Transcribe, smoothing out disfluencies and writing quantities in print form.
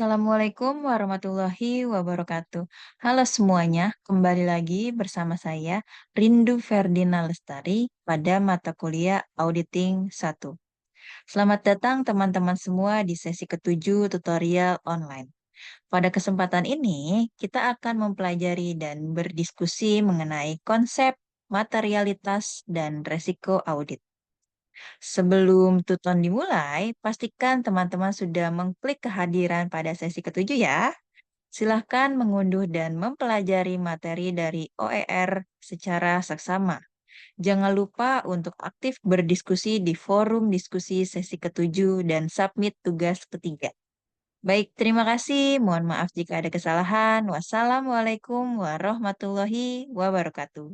Assalamualaikum warahmatullahi wabarakatuh. Halo semuanya, kembali lagi bersama saya Rindu Ferdina Lestari pada mata kuliah Auditing 1. Selamat datang teman-teman semua di sesi ketujuh tutorial online. Pada kesempatan ini, kita akan mempelajari dan berdiskusi mengenai konsep, materialitas, dan resiko audit. Sebelum tuton dimulai, pastikan teman-teman sudah mengklik kehadiran pada sesi ketujuh ya. Silahkan mengunduh dan mempelajari materi dari OER secara seksama. Jangan lupa untuk aktif berdiskusi di forum diskusi sesi ketujuh dan submit tugas ketiga. Baik, terima kasih. Mohon maaf jika ada kesalahan. Wassalamualaikum warahmatullahi wabarakatuh.